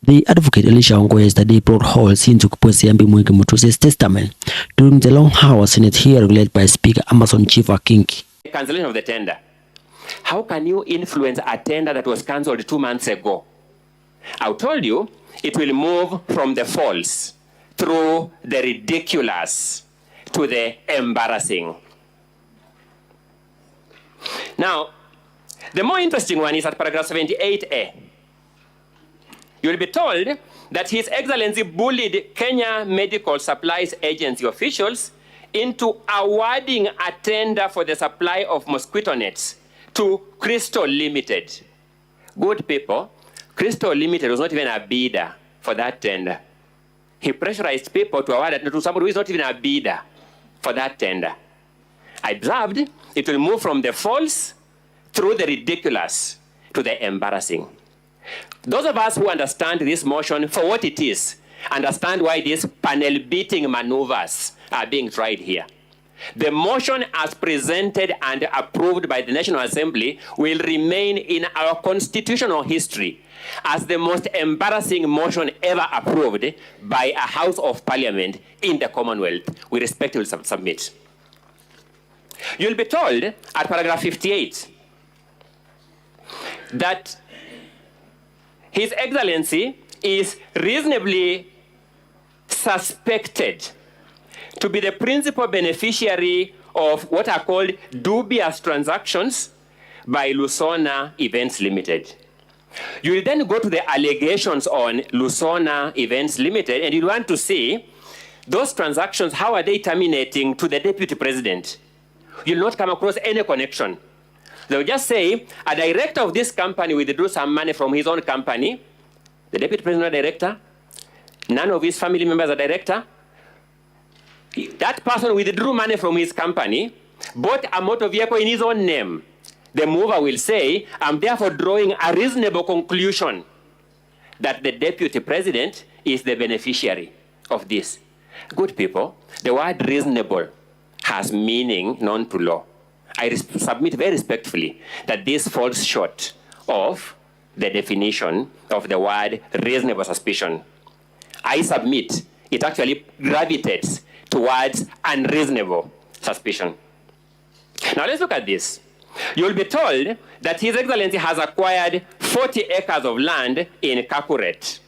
The advocate Elisha Ongoya yesterday brought holes into Kuposiambi Mutuse'S testament during the long-hour Senate hearing led by Speaker Amason Chief Akinki. Cancellation of the tender. How can you influence a tender that was cancelled 2 months ago? I told you it will move from the false through the ridiculous to the embarrassing. Now, the more interesting one is at paragraph 78A. You'll be told that His Excellency bullied Kenya Medical Supplies Agency officials into awarding a tender for the supply of mosquito nets to Crystal Limited. Good people, Crystal Limited was not even a bidder for that tender. He pressurized people to award it to somebody who is not even a bidder for that tender. I observed it will move from the false through the ridiculous to the embarrassing. Those of us who understand this motion for what it is, understand why these panel beating maneuvers are being tried here. The motion as presented and approved by the National Assembly will remain in our constitutional history as the most embarrassing motion ever approved by a House of Parliament in the Commonwealth. We respectfully submit. You'll be told at paragraph 58 that His Excellency is reasonably suspected to be the principal beneficiary of what are called dubious transactions by Lusona Events Limited. You will then go to the allegations on Lusona Events Limited and you want to see those transactions, how are they terminating to the Deputy President? You'll not come across any connection. They'll just say, a director of this company withdrew some money from his own company. The Deputy President is a director. None of his family members are director. That person withdrew money from his company, bought a motor vehicle in his own name. The mover will say, I'm therefore drawing a reasonable conclusion that the Deputy President is the beneficiary of this. Good people, the word reasonable has meaning known to law. I submit very respectfully that this falls short of the definition of the word reasonable suspicion. I submit it actually gravitates towards unreasonable suspicion. Now let's look at this. You'll be told that His Excellency has acquired 40 acres of land in Kakuret,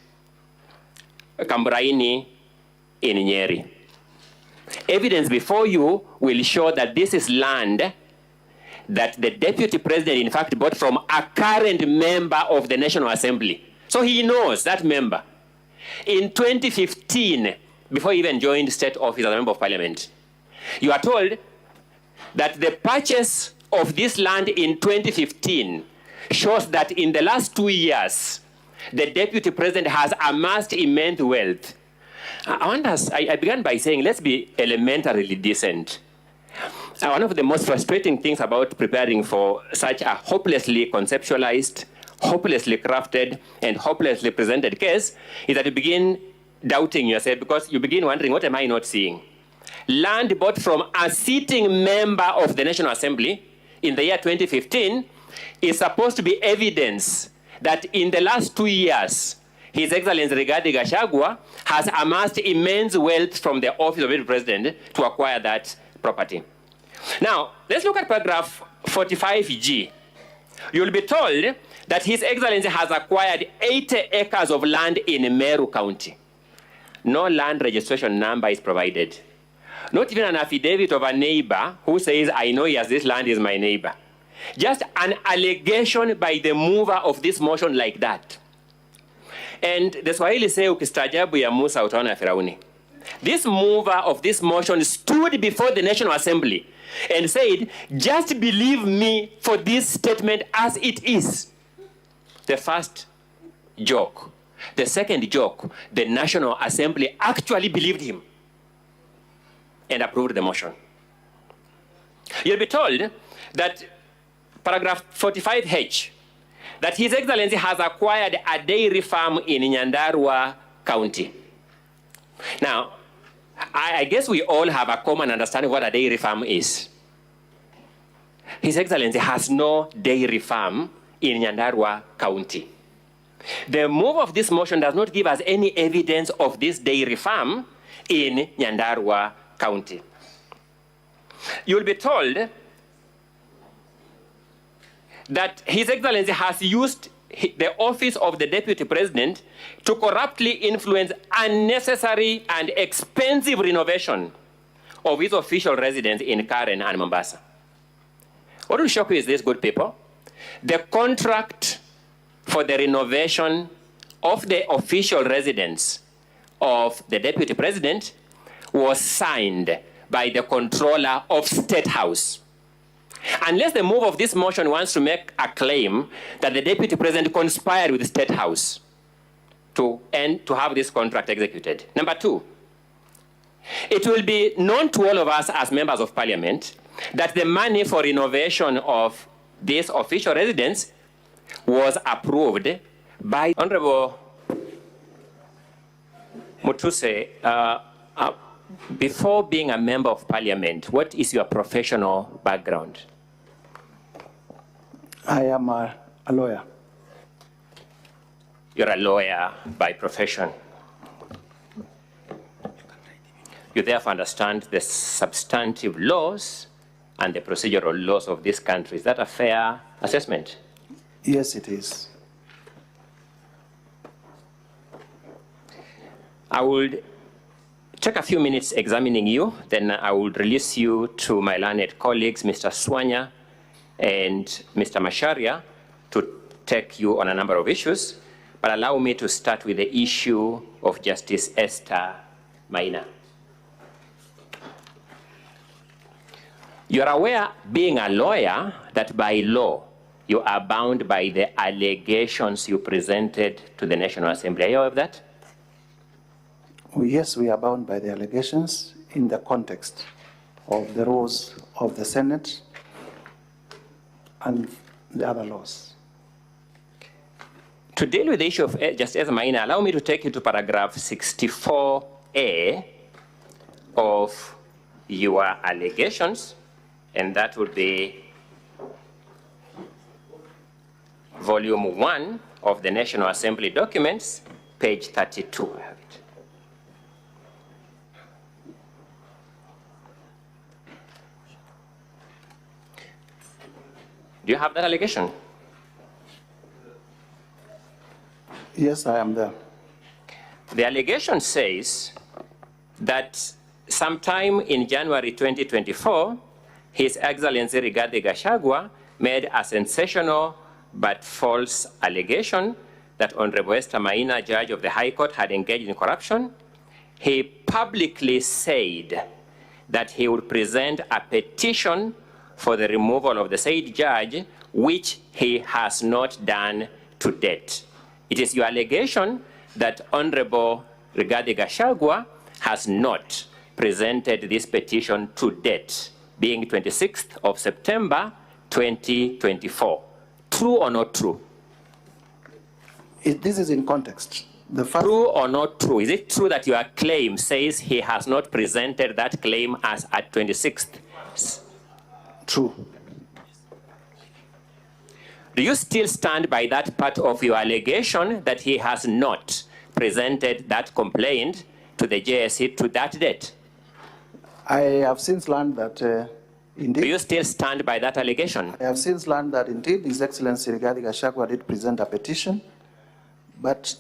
Kamburaini in Nyeri. Evidence before you will show that this is land that the Deputy President, in fact, bought from a current member of the National Assembly. So he knows that member. In 2015, before he even joined state office as a member of parliament, you are told that the purchase of this land in 2015 shows that in the last 2 years, the Deputy President has amassed immense wealth. I began by saying, let's be elementarily decent. One of the most frustrating things about preparing for such a hopelessly conceptualized, hopelessly crafted, and hopelessly presented case is that you begin doubting yourself because you begin wondering, what am I not seeing? Land bought from a sitting member of the National Assembly in the year 2015 is supposed to be evidence that in the last 2 years, His Excellency Gachagua has amassed immense wealth from the office of the President to acquire that property. Now, let's look at paragraph 45G. You'll be told that His Excellency has acquired 80 acres of land in Meru County. No land registration number is provided. Not even an affidavit of a neighbor who says, I know yes, this land is my neighbor. Just an allegation by the mover of this motion like that. And the Swahili say, ukistaajabu ya Musa utaona Firauni. This mover of this motion stood before the National Assembly and said, just believe me for this statement as it is. The first joke. The second joke, the National Assembly actually believed him and approved the motion. You'll be told that paragraph 45H, that His Excellency has acquired a dairy farm in Nyandarua County. Now, I guess we all have a common understanding of what a dairy farm is. His Excellency has no dairy farm in Nyandarua County. The move of this motion does not give us any evidence of this dairy farm in Nyandarua County. You'll be told that His Excellency has used the office of the Deputy President to corruptly influence unnecessary and expensive renovation of his official residence in Karen and Mombasa. What will shock you is this, good people. The contract for the renovation of the official residence of the Deputy President was signed by the controller of State House. Unless the move of this motion wants to make a claim that the Deputy President conspired with the State House to have this contract executed. Number two, it will be known to all of us as members of Parliament that the money for renovation of this official residence was approved by Honorable Mutuse'S. Before being a member of Parliament, what is your professional background? I am a lawyer. You're a lawyer by profession. You therefore understand the substantive laws and the procedural laws of this country. Is that a fair assessment? Yes, it is. I would take a few minutes examining you, then I will release you to my learned colleagues, Mr. Swanya and Mr. Masharia, to take you on a number of issues. But allow me to start with the issue of Justice Esther Maina. You are aware, being a lawyer, that by law, you are bound by the allegations you presented to the National Assembly. Are you aware of that? Yes, we are bound by the allegations in the context of the rules of the Senate and the other laws. To deal with the issue of Justice Esther Maina, allow me to take you to paragraph 64A of your allegations, and that would be volume 1 of the National Assembly documents, page 32. I have it. Do you have that allegation? Yes, I am there. The allegation says that sometime in January 2024, His Excellency Rigathi Gachagua made a sensational but false allegation that Honorable Esther Maina, judge of the High Court, had engaged in corruption. He publicly said that he would present a petition for the removal of the said judge, which he has not done to date. It is your allegation that Honorable Rigathi Gachagua has not presented this petition to date, being 26th of September 2024. True or not true? This is in context. True or not true? Is it true that your claim says he has not presented that claim as at 26th? True. Do you still stand by that part of your allegation that he has not presented that complaint to the JSC to that date? I have since learned that indeed. Do you still stand by that allegation? I have since learned that indeed His Excellency Rigathi Gachagua did present a petition, but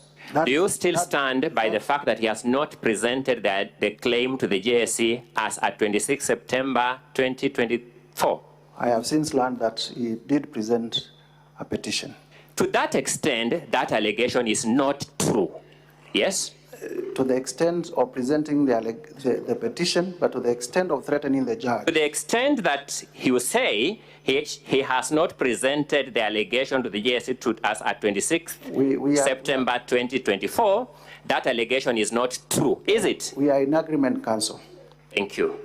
do you still stand by the fact that he has not presented the claim to the JSC as at 26 September 2024? I have since learned that he did present a petition. To that extent, that allegation is not true. Yes? To the extent of presenting the petition, but to the extent of threatening the judge. To the extent that you say he has not presented the allegation to the JSC to us at 26 September 2024, that allegation is not true, is it? We are in agreement, Counsel. Thank you.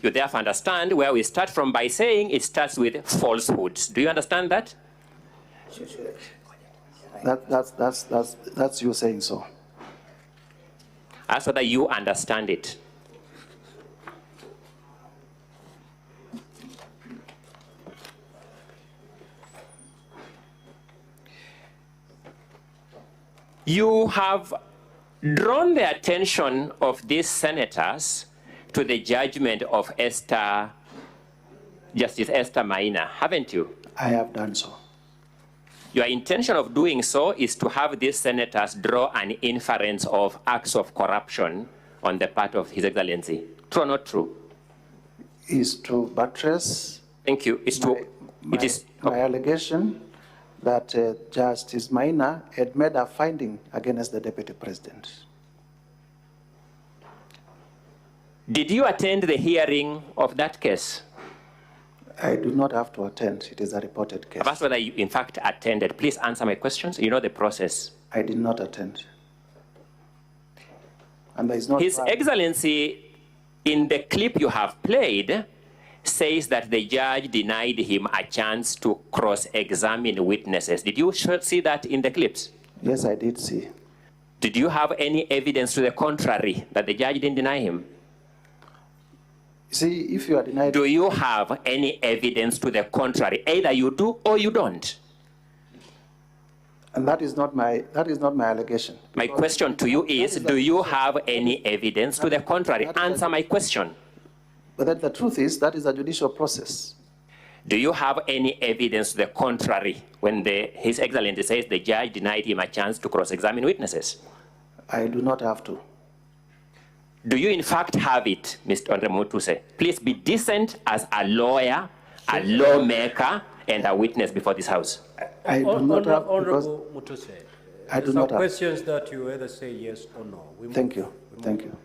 You therefore understand where we start from by saying it starts with falsehoods. Do you understand that? That's you saying so. Ask whether you understand it. You have drawn the attention of these senators to the judgment of Justice Esther Maina, haven't you? I have done so. Your intention of doing so is to have these senators draw an inference of acts of corruption on the part of His Excellency. True or not true? Is to buttress. Thank you. My allegation that Justice Maina had made a finding against the Deputy President. Did you attend the hearing of that case? I do not have to attend. It is a reported case. I've asked whether you, in fact, attended. Please answer my questions. You know the process. I did not attend. And there is not. His Excellency, in the clip you have played, says that the judge denied him a chance to cross-examine witnesses. Did you see that in the clips? Yes, I did see. Did you have any evidence to the contrary, that the judge didn't deny him? See, if you are denied... Do you have any evidence to the contrary? Either you do or you don't. And that is not my allegation. My question to you is, do you have any evidence to the contrary? Answer my question. But the truth is, that is a judicial process. Do you have any evidence to the contrary when His Excellency says the judge denied him a chance to cross-examine witnesses? I do not have to. Do you in fact have it, Mr. Mutuse? Please be decent as a lawyer, a lawmaker, and a witness before this House. I do not have, Honorable Mutuse, I do not have questions that you either say yes or no. Thank you. Thank you.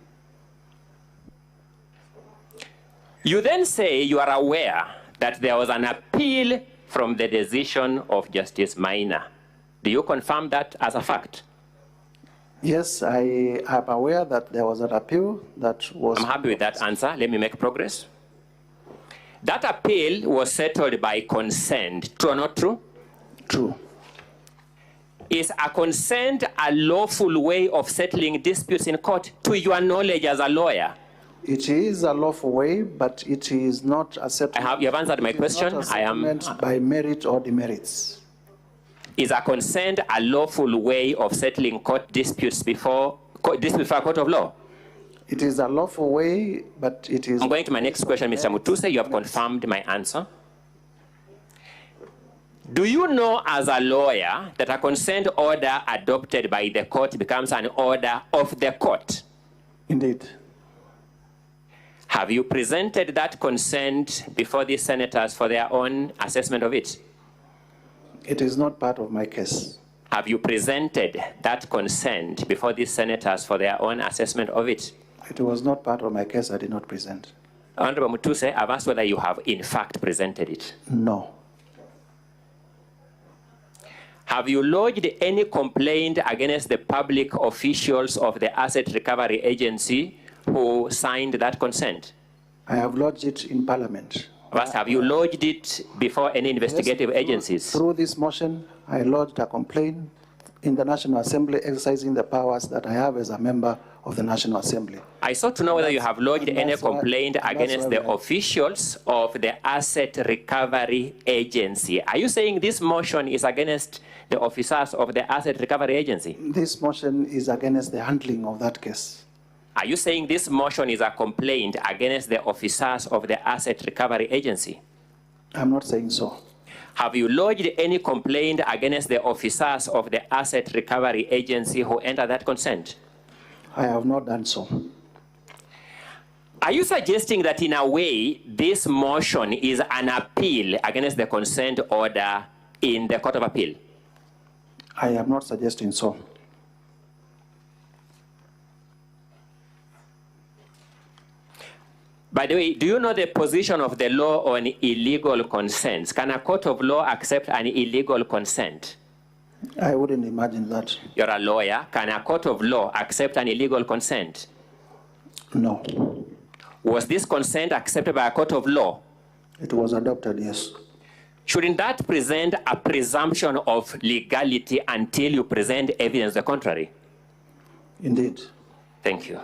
You then say you are aware that there was an appeal from the decision of Maina. Do you confirm that as a fact? Yes, I am aware that there was an appeal that was... I'm happy with that answer. Let me make progress. That appeal was settled by consent. True or not true? True. Is a consent a lawful way of settling disputes in court, to your knowledge as a lawyer? It is a lawful way, but it is not a settlement. You have answered my question. I am by merit or demerits. Is a consent a lawful way of settling court disputes before a court of law? It is a lawful way, but it is... I'm going to my next question, Mr. Mutuse. You have confirmed my answer. Do you know as a lawyer that a consent order adopted by the court becomes an order of the court? Indeed. Have you presented that consent before the senators for their own assessment of it? It is not part of my case. Have you presented that consent before the senators for their own assessment of it? It was not part of my case. I did not present. Honorable Mutuse, I've asked whether you have in fact presented it. No. Have you lodged any complaint against the public officials of the Asset Recovery Agency who signed that consent? I have lodged it in Parliament. First, have you lodged it before any investigative agencies? Through this motion, I lodged a complaint in the National Assembly exercising the powers that I have as a member of the National Assembly. I sought to know whether you have lodged any complaint against the officials of the Asset Recovery Agency. Are you saying this motion is against the officers of the Asset Recovery Agency? This motion is against the handling of that case. Are you saying this motion is a complaint against the officers of the Asset Recovery Agency? I'm not saying so. Have you lodged any complaint against the officers of the Asset Recovery Agency who entered that consent? I have not done so. Are you suggesting that in a way this motion is an appeal against the consent order in the Court of Appeal? I am not suggesting so. By the way, do you know the position of the law on illegal consents? Can a court of law accept an illegal consent? I wouldn't imagine that. You're a lawyer. Can a court of law accept an illegal consent? No. Was this consent accepted by a court of law? It was adopted, yes. Shouldn't that present a presumption of legality until you present evidence the contrary? Indeed. Thank you.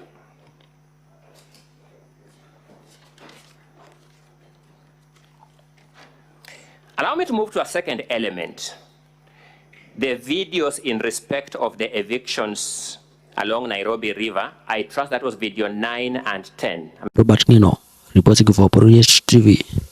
Allow me to move to a second element. The videos in respect of the evictions along Nairobi River, I trust that was video 9 and 10. Robert Nino, reporting for Bororiet TV.